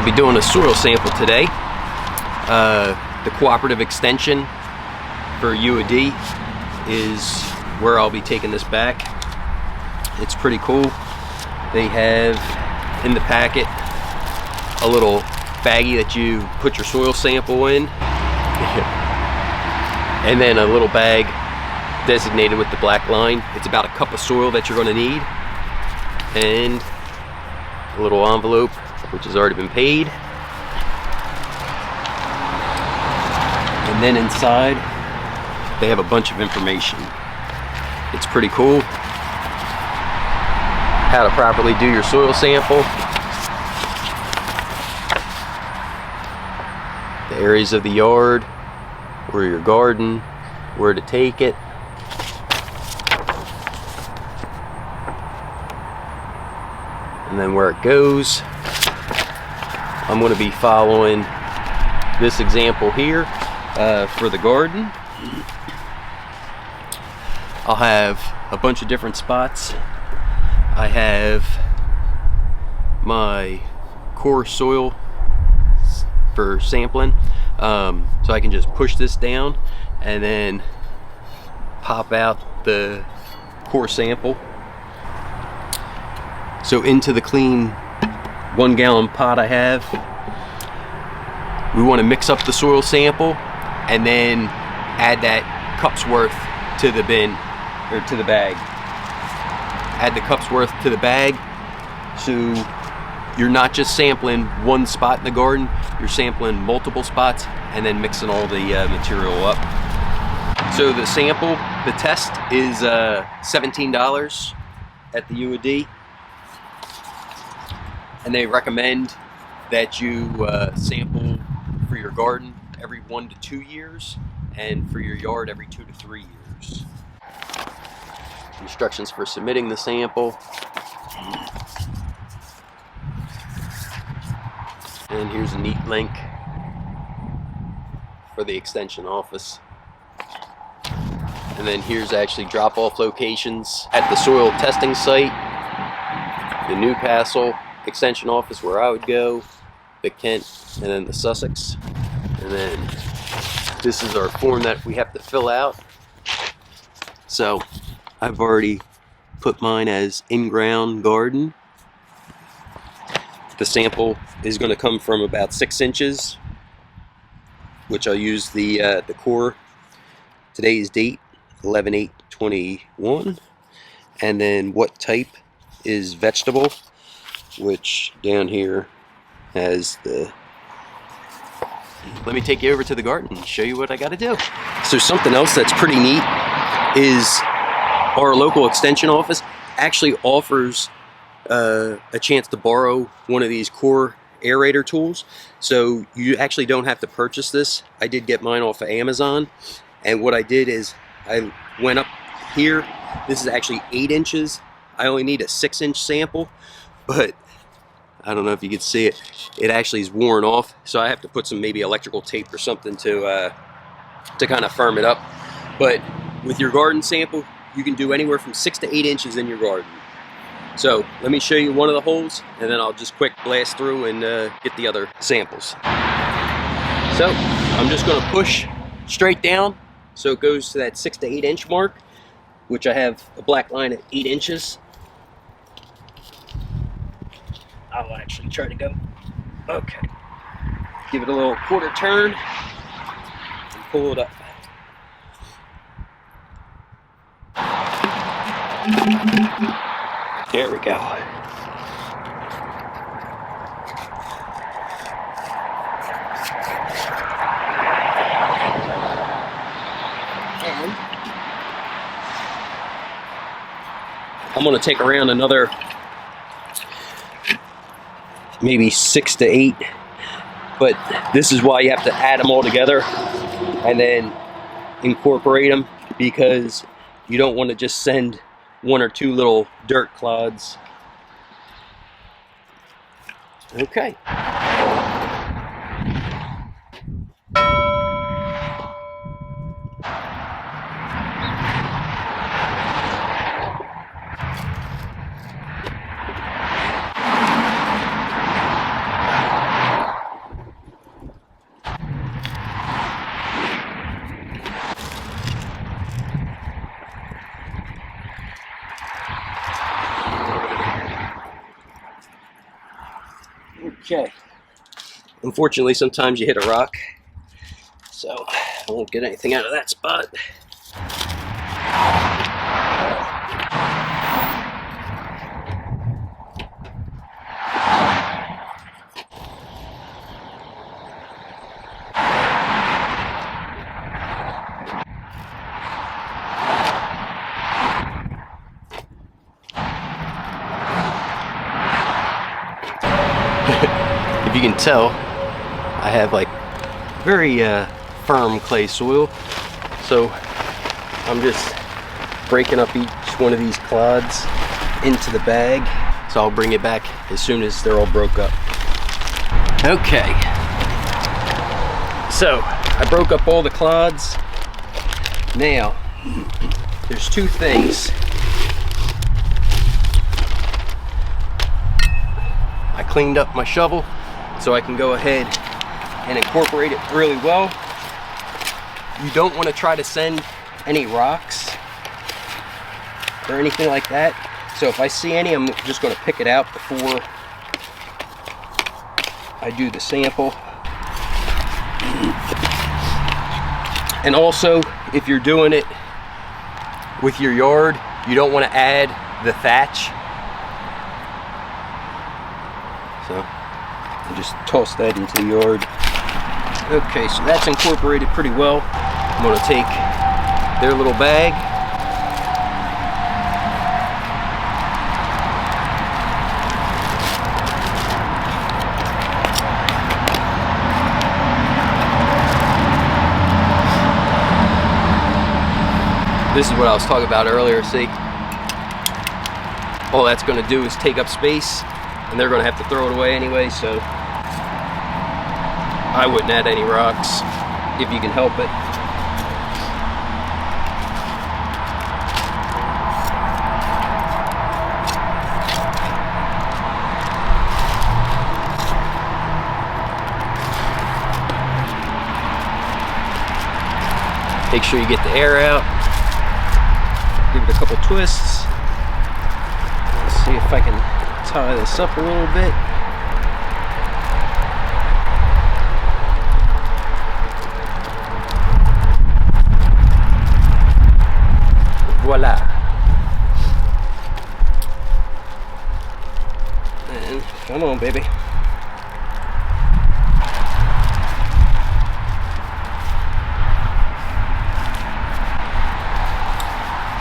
I'll be doing a soil sample today. The Cooperative extension for UAD is where I'll be taking this back. It's pretty cool. They have in the packet a little baggie that you put your soil sample in, and then a little bag designated with the black line. It's about a cup of soil that you're going to need, and a little envelope which has already been paid. And then inside they have a bunch of information. It's pretty cool. How to properly do your soil sample, the areas of the yard or your garden, where to take it, and then where it goes. I'm going to be following this example here for the garden. I'll have a bunch of different spots. I have my core soil for sampling, so I can just push this down and then pop out the core sample. So into the clean 1 gallon pot I have, we want to mix up the soil sample and then add that cup's worth to the bin, or to the bag. Add the cup's worth to the bag, so you're not just sampling one spot in the garden, you're sampling multiple spots and then mixing all the material up. So the sample, the test is $17 at the UAD, and they recommend that you sample for your garden every 1 to 2 years, and for your yard every 2 to 3 years. Instructions for submitting the sample. And here's a neat link for the extension office. And then here's actually drop-off locations at the soil testing site, the Newcastle extension office where I would go, the Kent, and then the Sussex. And then this is our form that we have to fill out. So I've already put mine as in-ground garden. The sample is going to come from about 6 inches, which I'll use the core. Today's date, 11/8/21, and then what type is vegetable, which down here has the. Let me take you over to the garden and show you what I got to do. So something else that's pretty neat is our local extension office actually offers a chance to borrow one of these core aerator tools. So you actually don't have to purchase this. I did get mine off of Amazon, and what I did is I went up here. This is actually 8 inches. I only need a 6-inch sample, but I don't know if you can see it. It actually is worn off, so I have to put some maybe electrical tape or something to kind of firm it up. But with your garden sample, you can do anywhere from 6 to 8 inches in your garden. So let me show you one of the holes, and then I'll just quick blast through and get the other samples. So I'm just going to push straight down so it goes to that 6 to 8 inch mark, which I have a black line at 8 inches. I'll actually try to go. Okay. Give it a little quarter turn and pull it up. There we go. And I'm going to take around another maybe 6 to 8, but this is why you have to add them all together and then incorporate them, because you don't want to just send 1 or 2 little dirt clods. Okay. Okay. Unfortunately, sometimes you hit a rock, so I won't get anything out of that spot. If you can tell, I have like very firm clay soil, so I'm just breaking up each one of these clods into the bag, so I'll bring it back as soon as they're all broke up. Okay, so I broke up all the clods. Now there's two things. I cleaned up my shovel so I can go ahead and incorporate it really well. You don't want to try to send any rocks or anything like that. So if I see any, I'm just going to pick it out before I do the sample. And also, if you're doing it with your yard, you don't want to add the thatch. So I just toss that into the yard. Okay, so that's incorporated pretty well. I'm going to take their little bag. This is what I was talking about earlier, see? All that's going to do is take up space, and they're going to have to throw it away anyway, so I wouldn't add any rocks if you can help it. Make sure you get the air out. Give it a couple twists. Let's see if I can tie this up a little bit. Voila. And come on, baby.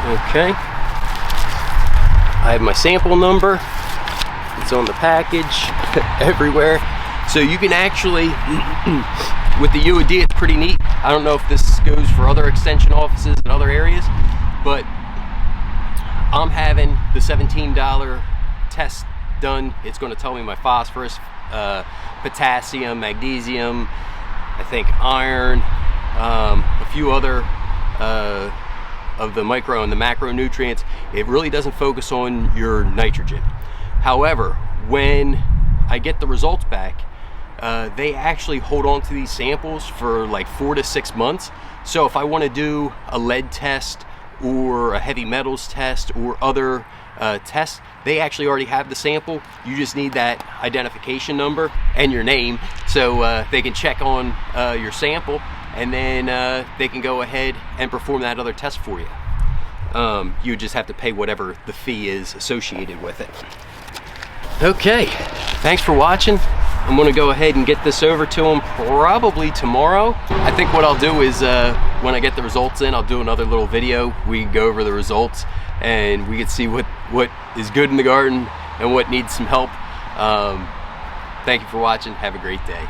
Okay, I have my sample number. It's on the package everywhere. So you can actually, with the UAD, it's pretty neat. I don't know if this goes for other extension offices in other areas, but I'm having the $17 test done. It's going to tell me my phosphorus, potassium, magnesium, I think iron, a few other of the micro and the macronutrients. It really doesn't focus on your nitrogen. However, when I get the results back, they actually hold on to these samples for like 4 to 6 months. So if I want to do a lead test or a heavy metals test or other tests, they actually already have the sample. You just need that identification number and your name, so they can check on your sample, and then they can go ahead and perform that other test for you. You just have to pay whatever the fee is associated with it. Okay, thanks for watching. I'm gonna go ahead and get this over to them probably tomorrow. I think what I'll do is when I get the results in, I'll do another little video. We can go over the results and we can see what is good in the garden and what needs some help. Thank you for watching. Have a great day.